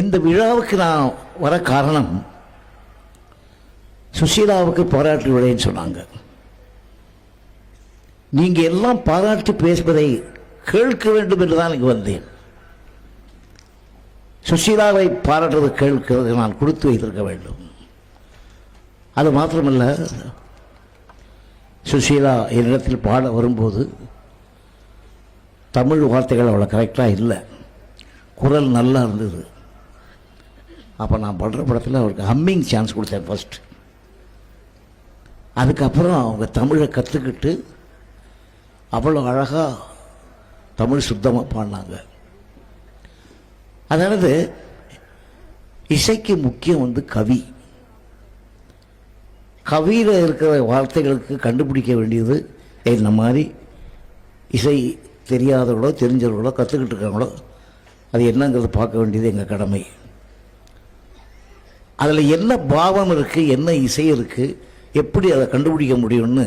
இந்த விழாவுக்கு நான் வர காரணம், சுசீலாவுக்கு பாராட்டு விழைன்னு சொன்னாங்க. நீங்க எல்லாம் பாராட்டு பேசுவதை கேட்க வேண்டும் என்றுதான் இங்கு வந்தேன். சுசீலாவை பாராட்டுவது கேட்கிறது நான் கொடுத்து வைத்திருக்க வேண்டும். அது மாத்திரமல்ல, சுசீலா என்னிடத்தில் பாட வரும்போது தமிழ் வார்த்தைகள் அவ்வளோ கரெக்டாக இல்லை, குரல் நல்லா இருந்தது. அப்போ நான் படுற படத்தில் அவருக்கு ஹம்மிங் சான்ஸ் கொடுத்தேன் ஃபர்ஸ்ட். அதுக்கப்புறம் அவங்க தமிழை கற்றுக்கிட்டு அவ்வளோ அழகாக தமிழ் சுத்தமாக பாடினாங்க. அதாவது இசைக்கு முக்கியம் கவி. கவியில் இருக்கிற வார்த்தைகளுக்கு கண்டுபிடிக்க வேண்டியது இந்த மாதிரி இசை தெரியாதவர்களோ தெரிஞ்சவர்களோ கற்றுக்கிட்டு இருக்காங்களோ அது என்னங்கிறத பார்க்க வேண்டியது எங்கள் கடமை. அதில் என்ன பாவம் இருக்குது, என்ன இசை இருக்குது, எப்படி அதை கண்டுபிடிக்க முடியும்னு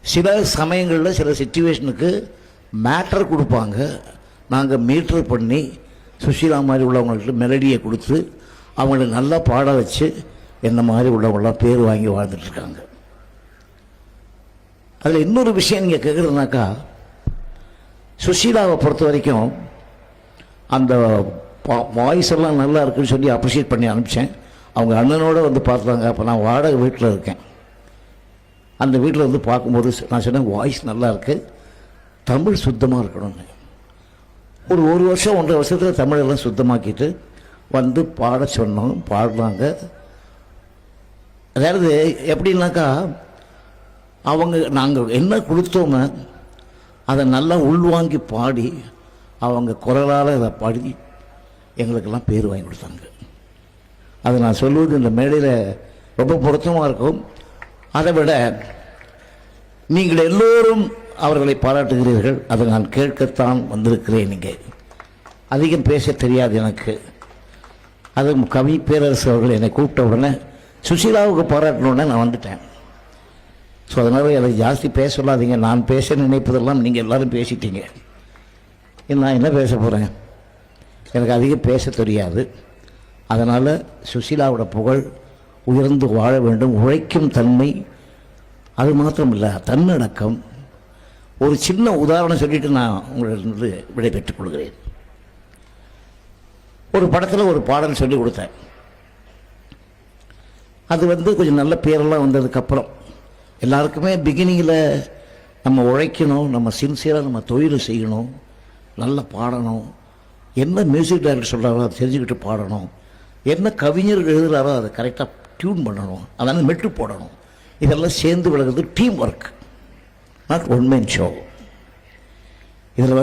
சில சமயங்களில் சில சிச்சுவேஷனுக்கு மேட்டர் கொடுப்பாங்க. நாங்கள் மீட்டர் பண்ணி சுஷீலா மாதிரி உள்ளவங்கள்ட்ட மெலடியை கொடுத்து அவங்கள நல்லா பாட வச்சு என்ன மாதிரி உள்ளவங்களாம் பேர் வாங்கி வாழ்ந்துட்டுருக்காங்க. அதில் இன்னொரு விஷயம் நீங்கள் கேட்குறதுனாக்கா, சுஷீலாவை பொறுத்த வரைக்கும் அந்த வாய்ஸ் எல்லாம் நல்லா இருக்குன்னு சொல்லி அப்ரிஷியேட் பண்ணி அனுப்பிச்சேன். அவங்க அண்ணனோடு பார்த்தாங்க. அப்போ நான் வாடகை வீட்டில் இருக்கேன். அந்த வீட்டில் பார்க்கும்போது நான் சொன்னேன், வாய்ஸ் நல்லா இருக்கு, தமிழ் சுத்தமாக இருக்கணும்னு. ஒரு வருஷம் 1.5 வருஷத்தில் தமிழெல்லாம் சுத்தமாக்கிட்டு பாட சொன்னோம். பாடுறாங்க. அதாவது எப்படின்னாக்கா, அவங்க நாங்கள் என்ன கொடுத்தோமோ அதை நல்லா உள்வாங்கி பாடி அவங்க குரலால் அதை பாடி எங்களுக்கெல்லாம் பேர் வாங்கி கொடுத்தாங்க. அதை நான் சொல்லுவது இந்த மேடையில் ரொம்ப பொருத்தமாக இருக்கும். அதை விட நீங்கள் எல்லோரும் அவர்களை பாராட்டுகிறீர்கள், அதை நான் கேட்கத்தான் வந்திருக்கிறேன். நீங்கள் அதிகம் பேச தெரியாது எனக்கு. அது கவி பேரரசு அவர்கள் என்னை கூப்பிட்ட உடனே சுசீலாவுக்கு பாராட்டணுன்னே நான் வந்துட்டேன். ஸோ அதனால் அதை ஜாஸ்தி பேச சொல்லாதீங்க. நான் பேச நினைப்பதெல்லாம் நீங்கள் எல்லோரும் பேசிட்டீங்க. நான் என்ன பேச போகிறேன்? எனக்கு அதிகம் பேச தெரியாது. அதனால் சுசீலாவோட புகழ் உயர்ந்து வாழ வேண்டும். உழைக்கும் தன்மை, அது மாத்திரமில்லை தன்னடக்கம். ஒரு சின்ன உதாரணம் சொல்லிட்டு நான் உங்களிடந்து விடை பெற்றுக் கொள்கிறேன். ஒரு படத்தில் ஒரு பாடல் சொல்லி கொடுத்தேன். அது கொஞ்சம் நல்ல பேரெல்லாம் வந்ததுக்கப்புறம் எல்லாருக்குமே பிகினிங்கில் நம்ம உழைக்கணும், நம்ம சின்சியராக நம்ம தொழில் செய்யணும், நல்லா பாடணும், என்ன மியூசிக் டைரக்டர் சொல்கிறாரோ அதை தெரிஞ்சுக்கிட்டு பாடணும், என்ன கவிஞர் எழுதுகிறாரோ அதை கரெக்டாக டியூன் பண்ணணும், அதனால் மெட்டு போடணும். இதெல்லாம் சேர்ந்து விளக்குறது team work, not one man show. இதில்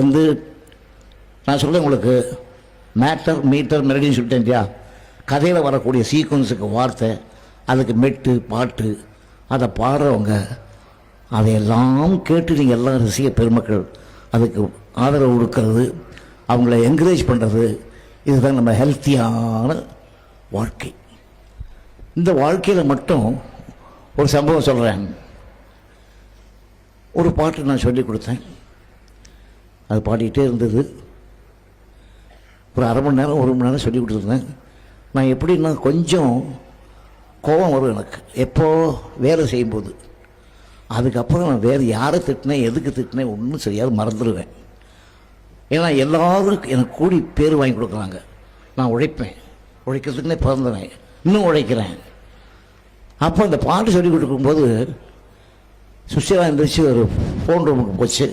நான் சொல்கிறேன் உங்களுக்கு, மேட்டர் மீட்டர் மெலடின்னு சொல்லிட்டேன் இல்லையா, கதையில் வரக்கூடிய சீக்வன்ஸுக்கு வார்த்தை, அதுக்கு மெட்டு பாட்டு, அதை பாடுறவங்க அதையெல்லாம் கேட்டு நீங்கள் எல்லாம் ரசிக பெருமக்கள் அதுக்கு ஆதரவு கொடுக்கறது, அவங்கள என்கரேஜ் பண்ணுறது, இதுதான் நம்ம ஹெல்த்தியான வாழ்க்கை. இந்த வாழ்க்கையில் மட்டும் ஒரு சம்பவம் சொல்கிறேன். ஒரு பாட்டு நான் சொல்லி கொடுத்தேன். அது பாடிக்கிட்டே இருந்தது. ஒரு அரை மணி நேரம் 1 மணி நேரம் சொல்லி கொடுத்துருந்தேன். நான் எப்படின்னா கொஞ்சம் கோபம் வரும் எனக்கு எப்போ வேலை செய்யும்போது. அதுக்கப்புறம் நான் வேறு யாரை திட்டினேன், எதுக்கு திட்டினேன் ஒன்றும் சரியாது மறந்துடுவேன். ஏன்னா எல்லோரும் எனக்கு கூடி பேர் வாங்கி கொடுக்குறாங்க. நான் உழைப்பேன், உழைக்கிறதுக்குன்னே பிறந்தவன், இன்னும் உழைக்கிறேன். அப்போ அந்த பாட்டு சொல்லி கொடுக்கும்போது சுஷீலா இருந்துச்சு, ஒரு ஃபோன் ரூமுக்கு போச்சு.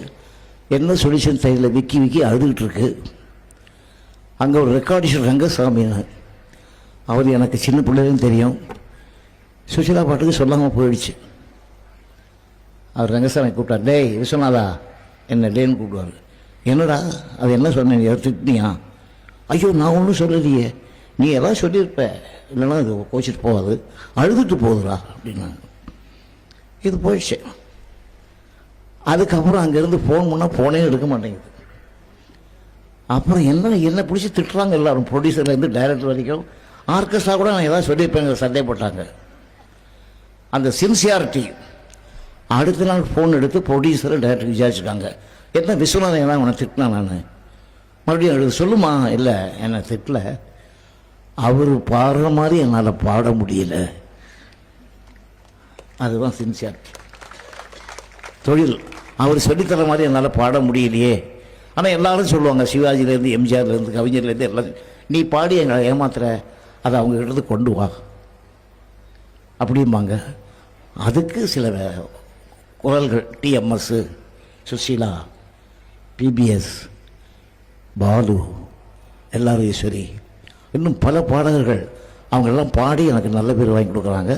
என்ன சொல்யூஷன் தெரியல, விக்கி விக்கி அழுதுகிட்டு இருக்கு. அங்கே ஒரு ரெக்கார்டிஷன் ரங்கசாமின்னு, அவர் எனக்கு சின்ன பிள்ளைன்னு தெரியும். சுஷீலா பாட்டுக்கு சொல்லாமல் போயிடுச்சு. அவர் ரங்கசாமி கூப்பிட்டார், டேய் விஸ்வநாதா, என்ன டேன்னு கூப்பிடுவார். என்னடா அது என்ன சொன்னேன், திட்டினியா? ஐயோ நான் ஒன்றும் சொல்லலையே, நீ எல்லாம் சொல்லியிருப்ப, இல்லைன்னா இது கோச்சிட்டு போகாது, அழுதுட்டு போகுதுடா அப்படின்னாங்க. இது போயிடுச்சு. அதுக்கப்புறம் அங்கேருந்து ஃபோன் பண்ணால் ஃபோனே எடுக்க மாட்டேங்குது. அப்புறம் என்ன பிடிச்சி திட்டுறாங்க எல்லாரும், ப்ரொடியூசர்லேருந்து டைரக்டர் வரைக்கும். ஆர்கெஸ்ட்ரா கூட நான் ஏதாவது சொல்லியிருப்பேங்க, சந்தேகப்பட்டாங்க. அந்த சின்சியாரிட்டி. அடுத்த நாள் ஃபோன் எடுத்து ப்ரொடியூசரை டைரக்டர் விசாரிச்சுக்காங்க, என்ன விஸ்வநாதன் ஏதாவது உன்னை திட்டினா? நான் மறுபடியும் சொல்லுமா, இல்லை என்னை திட்டல, அவர் பாடுற மாதிரி என்னால் பாட முடியல. அதுதான் சின்சியாரிட்டி. தொழில் அவர் சொல்லித்தர மாதிரி என்னால் பாட முடியலையே. ஆனால் எல்லாரும் சொல்லுவாங்க, சிவாஜிலேருந்து எம்ஜிஆர்லேருந்து கவிஞர்லேருந்து எல்லாம், நீ பாடி எங்களை ஏமாத்துற, அதை அவங்ககிட்ட கொண்டு வா அப்படிம்பாங்க. அதுக்கு சில குரல்கள், டிஎம்எஸ், சுஷீலா, பிபிஎஸ், பாலு, எல்லாரும் ஈஸ்வரி, இன்னும் பல பாடகர்கள், அவங்களெல்லாம் பாடி எனக்கு நல்ல பேர் வாங்கி கொடுக்குறாங்க.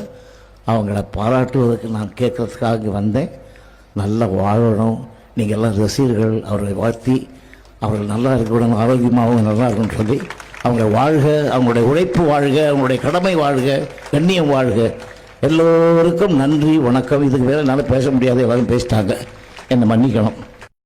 அவங்கள பாராட்டுவதற்கு நான் கேட்குறதுக்காக இங்கே வந்தேன். நல்லா வாழணும், நீங்கள் எல்லாம் ரசிகர்கள், அவர்களை வாழ்த்தி அவர்கள் நல்லா இருக்கணும், ஆரோக்கியமாகவும் நல்லா இருக்குன்னு சொல்லி அவங்க வாழ்க, அவங்களுடைய உழைப்பு வாழ்க, அவங்களுடைய கடமை வாழ்க, கண்ணியம் வாழ்க. எல்லோருக்கும் நன்றி, வணக்கம். இதுக்கு மேலே என்னால் பேச முடியாது, எல்லாரும் பேசிட்டாங்க, என்னை மன்னிக்கணும்.